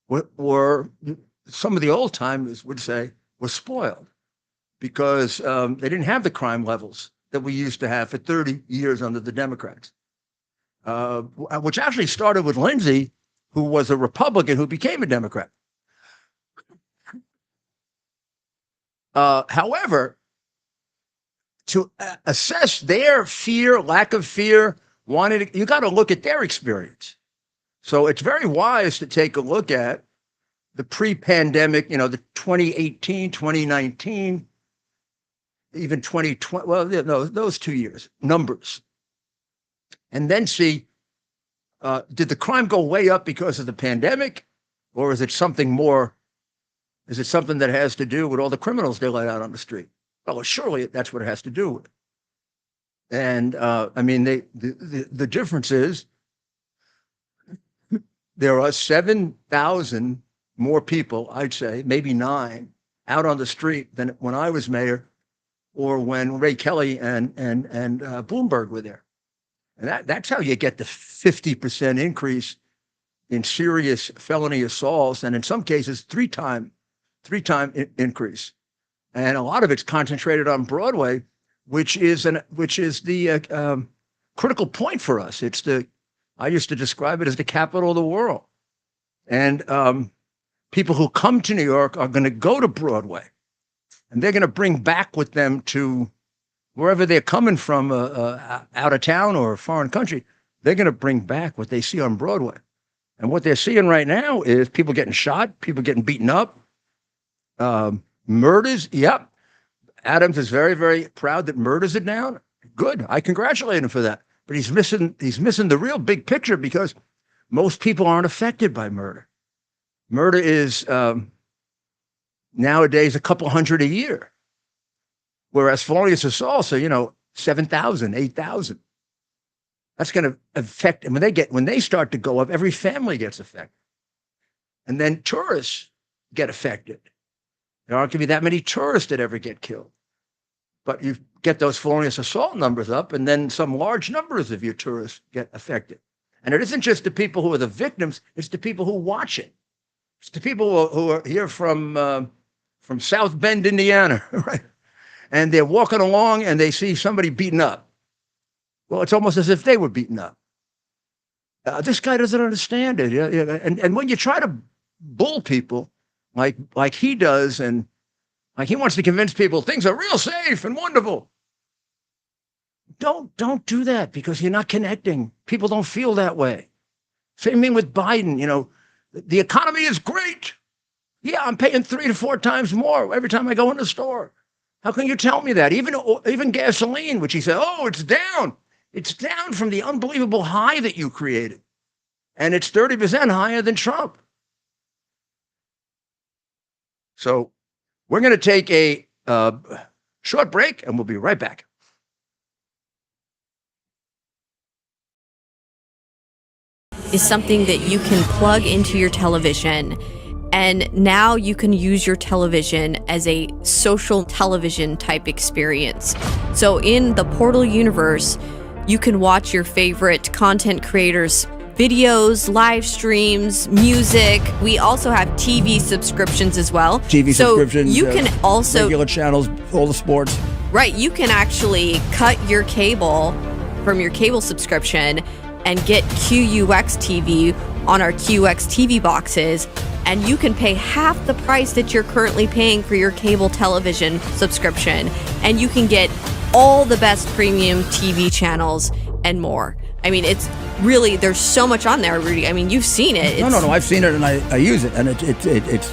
were some of the old timers would say, were spoiled because they didn't have the crime levels that we used to have for 30 years under the Democrats, which actually started with Lindsay, who was a Republican who became a Democrat. However, to assess their fear, lack of fear, you got to look at their experience. So it's very wise to take a look at the pre-pandemic, the 2018, 2019, even 2020, well, no, those 2 years, numbers. And then see, did the crime go way up because of the pandemic? Or is it something more? Is it something that has to do with all the criminals they let out on the street? Well, surely that's what it has to do with. And the difference is there are 7,000 more people, I'd say, maybe 9, out on the street than when I was mayor or when Ray Kelly and Bloomberg were there. And that's how you get the 50% increase in serious felony assaults, and in some cases, three-time increase. And a lot of it's concentrated on Broadway, which is the critical point for us. I used to describe it as the capital of the world. And people who come to New York are going to go to Broadway, and they're going to bring back with them to wherever they're coming from, out of town or a foreign country. They're going to bring back what they see on Broadway. And what they're seeing right now is people getting shot, people getting beaten up, murders. Yep. Adams is very, very proud that murders are down. Good. I congratulate him for that. But he's missing the real big picture, because most people aren't affected by murder. Murder is nowadays a couple hundred a year, whereas felonious assaults are, 7,000, 8,000. That's going to affect, and when they start to go up, every family gets affected. And then tourists get affected. There aren't going to be that many tourists that ever get killed. But you get those felonious assault numbers up, and then some large numbers of your tourists get affected. And it isn't just the people who are the victims, it's the people who watch it. It's the people who are here from South Bend, Indiana, right? And they're walking along and they see somebody beaten up. Well, it's almost as if they were beaten up. This guy doesn't understand it. And when you try to bull people like he does, and like he wants to convince people things are real safe and wonderful, don't do that, because you're not connecting. People don't feel that way. Same thing with Biden. The economy is great. Yeah, I'm paying 3 to 4 times more every time I go in the store. How can you tell me that? Even gasoline, which he said, it's down. It's down from the unbelievable high that you created. And it's 30% higher than Trump. So we're going to take a short break, and we'll be right back. Is something that you can plug into your television, and now you can use your television as a social television type experience. So in the Portal universe, you can watch your favorite content creators' videos, live streams, music. We also have TV subscriptions as well. Subscriptions. You can also regular channels, all the sports. Right. You can actually cut your cable from your cable subscription and get Qux TV on our Qux TV boxes, and you can pay half the price that you're currently paying for your cable television subscription, and you can get all the best premium TV channels and more. I mean, it's really, there's so much on there, Rudy. I mean, you've seen it. No, I've seen it, and I use it, and it's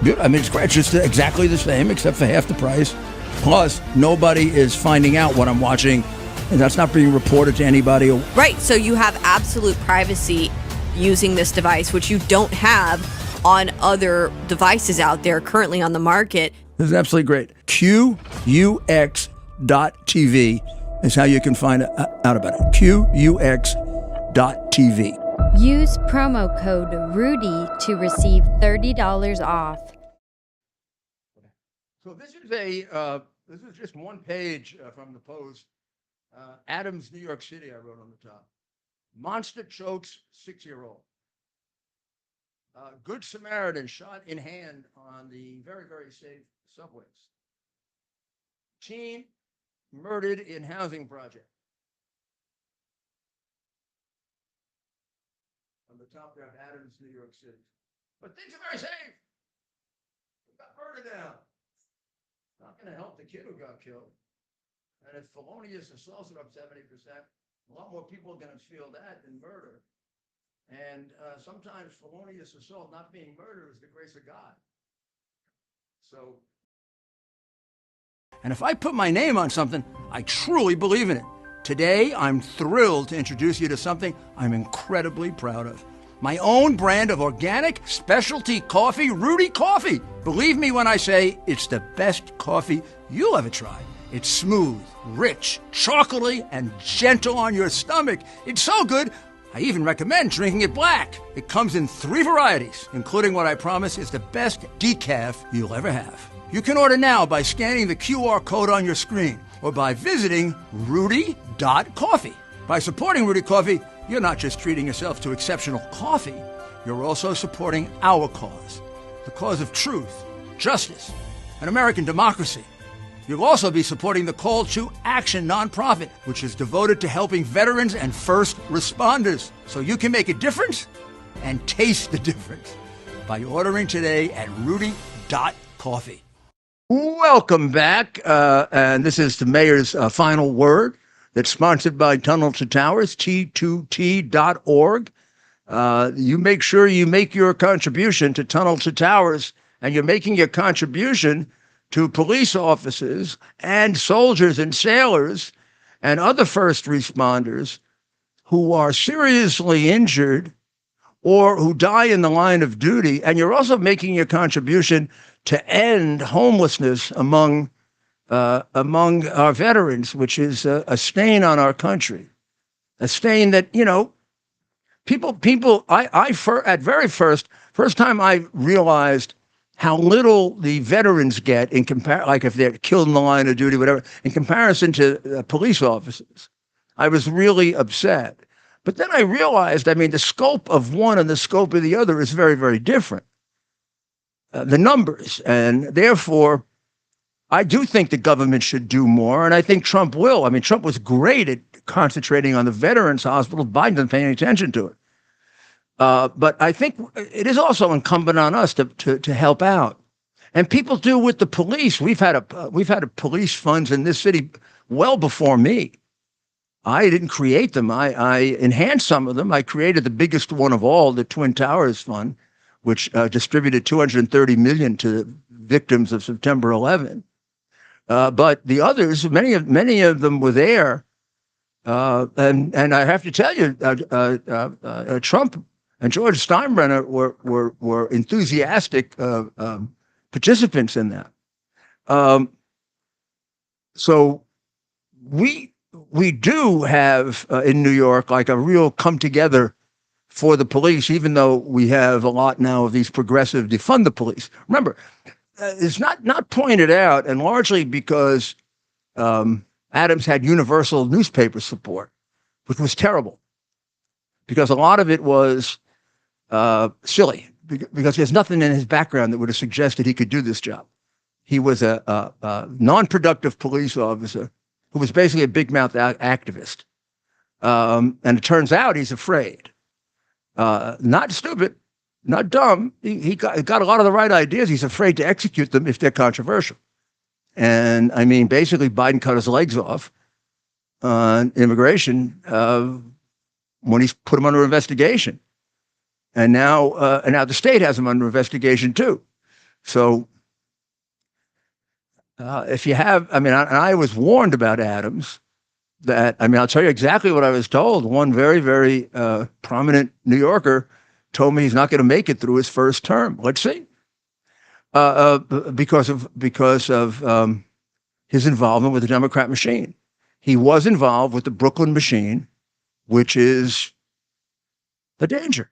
good. I mean, it's great. It's just exactly the same, except for half the price. Plus, nobody is finding out what I'm watching, and that's not being reported to anybody. Right, so you have absolute privacy using this device, which you don't have on other devices out there currently on the market. This is absolutely great. Qux.tv is how you can find out about it. Qux.tv. Use promo code RUDY to receive $30 off. So this is just one page from the Post. Adams, New York City, I wrote on the top. Monster chokes 6-year-old. Good Samaritan shot in hand on the very, very safe subways. Teen murdered in housing project. On the top there, Adams, New York City. But things are very safe. We got murder down. Not going to help the kid who got killed. And if felonious assaults are up 70%, a lot more people are going to feel that than murder. And sometimes felonious assault not being murder is the grace of God. So, and if I put my name on something, I truly believe in it. Today, I'm thrilled to introduce you to something I'm incredibly proud of. My own brand of organic specialty coffee, Rudy Coffee. Believe me when I say it's the best coffee you'll ever try. It's smooth, rich, chocolatey, and gentle on your stomach. It's so good, I even recommend drinking it black. It comes in 3 varieties, including what I promise is the best decaf you'll ever have. You can order now by scanning the QR code on your screen or by visiting rudy.coffee. By supporting Rudy Coffee, you're not just treating yourself to exceptional coffee, you're also supporting our cause, the cause of truth, justice, and American democracy. You'll also be supporting the Call to Action nonprofit, which is devoted to helping veterans and first responders. So you can make a difference and taste the difference by ordering today at rudy.coffee. Welcome back. And this is the mayor's final word that's sponsored by Tunnel to Towers, T2T.org. You make sure you make your contribution to Tunnel to Towers, and you're making your contribution to police officers and soldiers and sailors and other first responders who are seriously injured or who die in the line of duty. And you're also making your contribution to end homelessness among our veterans, which is a stain on our country, a stain that, first time I realized how little the veterans get in like if they're killed in the line of duty, whatever, in comparison to police officers, I was really upset. But then I realized, the scope of one and the scope of the other is very, very different. The numbers, and therefore, I do think the government should do more, and I think Trump will. Trump was great at concentrating on the veterans hospital. Biden doesn't pay any attention to it. But I think it is also incumbent on us to help out, and people do with the police. We've had a police funds in this city well before me. I didn't create them. I enhanced some of them. I created the biggest one of all, the Twin Towers Fund, which distributed $230 million to victims of September 11. But the others, many of them were there, and I have to tell you, Trump and George Steinbrenner were enthusiastic participants in that. So we do have in New York like a real come together for the police, even though we have a lot now of these progressive defund the police. Remember, it's not pointed out, and largely because Adams had universal newspaper support, which was terrible, because a lot of it was silly, because there's nothing in his background that would have suggested he could do this job. He was a non-productive police officer who was basically a big mouth activist. And it turns out he's afraid. Not stupid, not dumb. He got a lot of the right ideas. He's afraid to execute them if they're controversial. And basically Biden cut his legs off on immigration when he's put him under investigation. And now the state has him under investigation too. So if you have, I was warned about Adams that, I'll tell you exactly what I was told. One very, very prominent New Yorker told me he's not going to make it through his first term. Let's see. Because of his involvement with the Democrat machine. He was involved with the Brooklyn machine, which is the danger.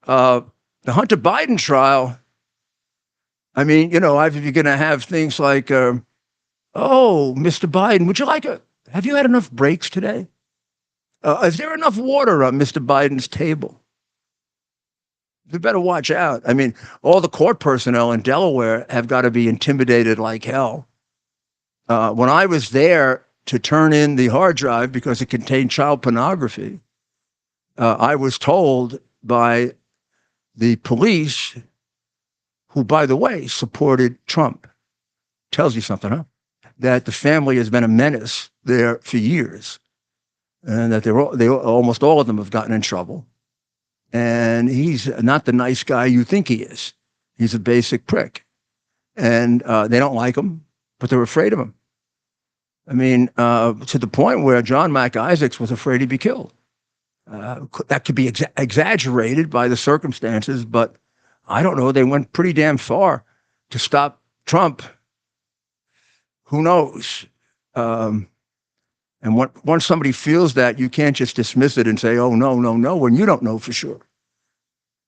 The Hunter Biden trial, you're going to have things like, oh, Mr. Biden, have you had enough breaks today? Is there enough water on Mr. Biden's table? You better watch out. All the court personnel in Delaware have got to be intimidated like hell. When I was there to turn in the hard drive because it contained child pornography, I was told by the police, who, by the way, supported Trump. Tells you something, huh? That the family has been a menace there for years, and that almost all of them have gotten in trouble. And he's not the nice guy you think he is. He's a basic prick. And they don't like him, but they're afraid of him. To the point where John Mac Isaacs was afraid he'd be killed. That could be exaggerated by the circumstances, but I don't know. They went pretty damn far to stop Trump. Who knows? And once somebody feels that, you can't just dismiss it and say, "Oh no," when you don't know for sure.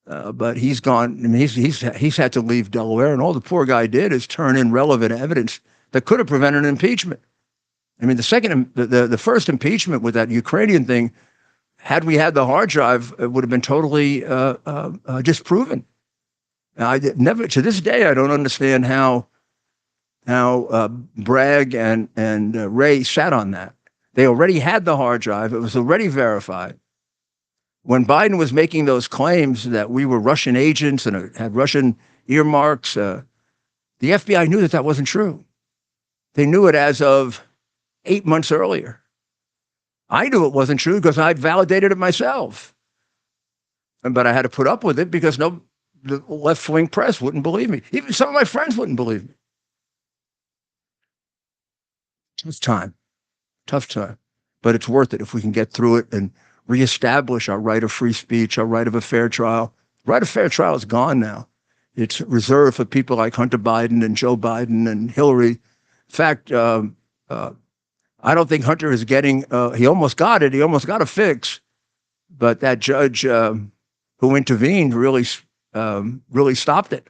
But he's gone. He's had to leave Delaware, and all the poor guy did is turn in relevant evidence that could have prevented an impeachment. The first impeachment with that Ukrainian thing had we had the hard drive, it would have been totally disproven. I never, to this day, I don't understand how Bragg and Ray sat on that. They already had the hard drive. It was already verified. When Biden was making those claims that we were Russian agents and had Russian earmarks, the FBI knew that that wasn't true. They knew it as of 8 months earlier. I knew it wasn't true because I'd validated it myself. But I had to put up with it because the left-wing press wouldn't believe me. Even some of my friends wouldn't believe me. Tough time. But it's worth it if we can get through it and reestablish our right of free speech, our right of a fair trial. Right of fair trial is gone now. It's reserved for people like Hunter Biden and Joe Biden and Hillary. In fact, I don't think Hunter is getting, he almost got it. He almost got a fix. But that judge who intervened really stopped it.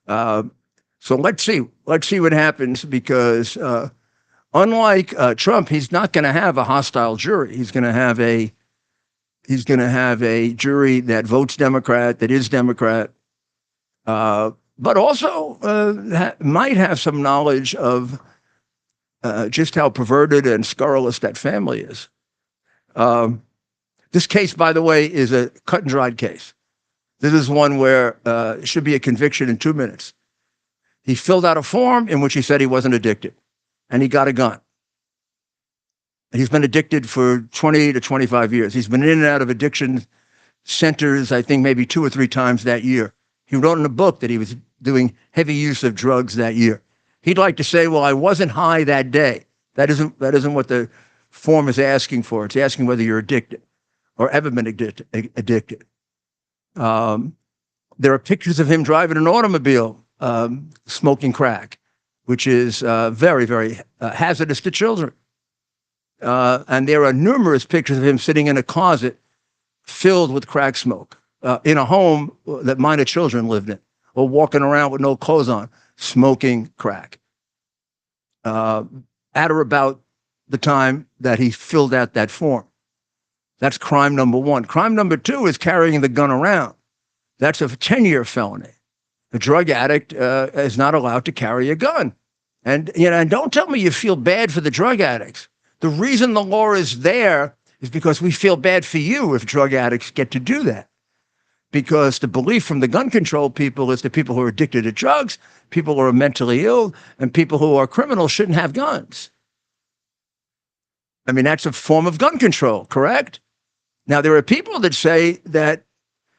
So let's see what happens, because unlike Trump, he's not going to have a hostile jury. He's going to have a jury that votes Democrat, that is Democrat, but also might have some knowledge of just how perverted and scurrilous that family is. This case, by the way, is a cut and dried case. This is one where it should be a conviction in 2 minutes. He filled out a form in which he said he wasn't addicted, and he got a gun. He's been addicted for 20 to 25 years. He's been in and out of addiction centers, I think maybe 2 or 3 times that year. He wrote in a book that he was doing heavy use of drugs that year. He'd like to say, well, I wasn't high that day. That isn't what the form is asking for. It's asking whether you're addicted or ever been addicted. There are pictures of him driving an automobile, smoking crack, which is very, very hazardous to children. And there are numerous pictures of him sitting in a closet filled with crack smoke in a home that minor children lived in, or walking around with no clothes on, smoking crack. At or about the time that he filled out that form. That's crime number 1. Crime number 2 is carrying the gun around. That's a 10-year felony. A drug addict is not allowed to carry a gun. And don't tell me you feel bad for the drug addicts. The reason the law is there is because we feel bad for you if drug addicts get to do that. Because the belief from the gun control people is that people who are addicted to drugs, people who are mentally ill, and people who are criminals shouldn't have guns. I mean, that's a form of gun control, correct? Now, there are people that say that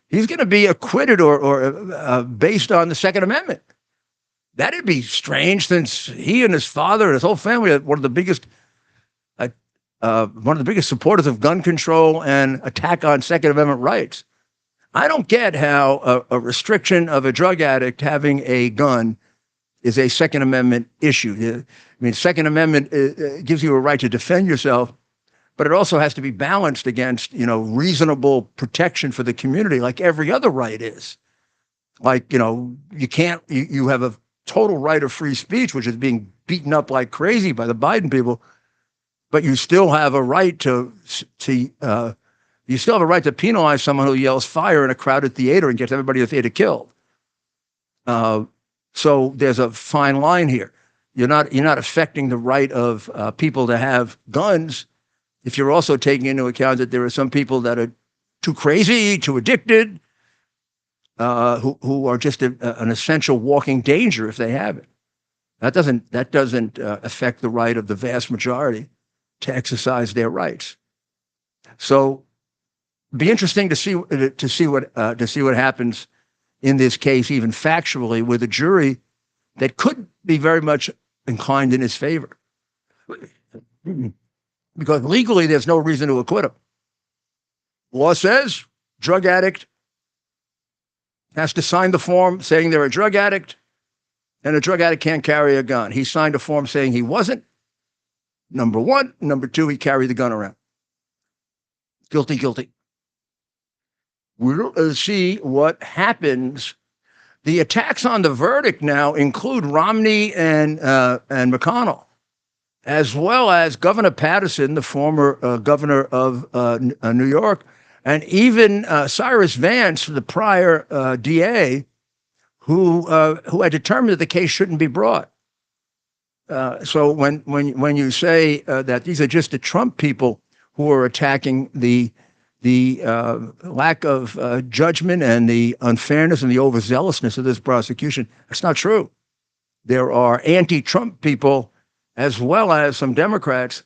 he's going to be acquitted or based on the Second Amendment. That'd be strange, since he and his father and his whole family are one of the biggest supporters of gun control and attack on Second Amendment rights. I don't get how a restriction of a drug addict having a gun is a Second Amendment issue. I mean, Second Amendment gives you a right to defend yourself, but it also has to be balanced against, reasonable protection for the community, like every other right is. Like, you have a total right of free speech, which is being beaten up like crazy by the Biden people, but you still have a right to penalize someone who yells fire in a crowded theater and gets everybody in the theater killed. So there's a fine line here. You're not affecting the right of people to have guns if you're also taking into account that there are some people that are too crazy, too addicted, who are just an essential walking danger if they have it. That doesn't affect the right of the vast majority to exercise their rights. So, be interesting to see what happens in this case, even factually, with a jury that could be very much inclined in his favor, because legally there's no reason to acquit him. Law says drug addict has to sign the form saying they're a drug addict, and a drug addict can't carry a gun. He signed a form saying he wasn't. Number 1. Number 2, he carried the gun around. Guilty. We'll see what happens. The attacks on the verdict now include Romney and McConnell. as well as Governor Patterson, the former governor of New York, and even Cyrus Vance, the prior DA, who had determined that the case shouldn't be brought. So when you say that these are just the Trump people who are attacking the lack of judgment and the unfairness and the overzealousness of this prosecution, that's not true. There are anti-Trump people as well as some Democrats,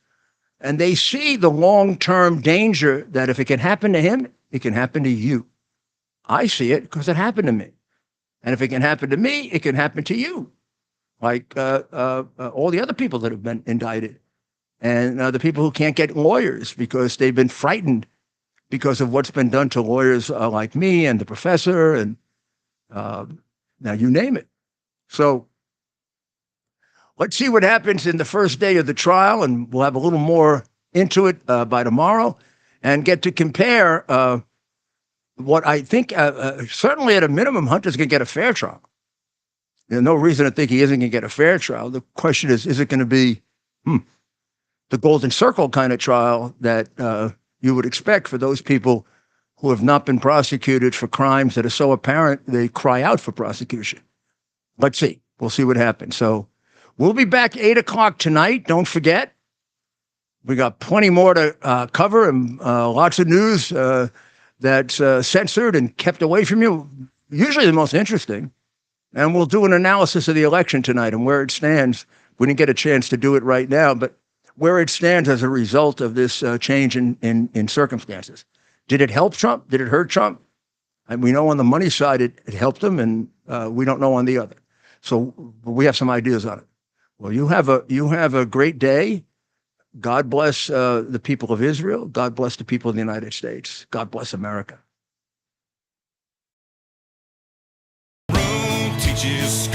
and they see the long-term danger that if it can happen to him, it can happen to you. I see it because it happened to me. And if it can happen to me, it can happen to you, like all the other people that have been indicted, and the people who can't get lawyers because they've been frightened because of what's been done to lawyers like me and the professor, and now you name it. So let's see what happens in the first day of the trial, and we'll have a little more into it by tomorrow and get to compare what I think, certainly at a minimum, Hunter's going to get a fair trial. There's no reason to think he isn't going to get a fair trial. The question is it going to be the Golden Circle kind of trial that you would expect for those people who have not been prosecuted for crimes that are so apparent they cry out for prosecution? Let's see. We'll see what happens. So we'll be back 8 o'clock tonight. Don't forget. We got plenty more to cover, and lots of news that's censored and kept away from you, usually the most interesting. And we'll do an analysis of the election tonight and where it stands. We didn't get a chance to do it right now, but where it stands as a result of this change in circumstances. Did it help Trump? Did it hurt Trump? And we know on the money side it helped him, and we don't know on the other. So we have some ideas on it. Well, you have a great day. God bless the people of Israel. God bless the people of the United States. God bless America. Teaches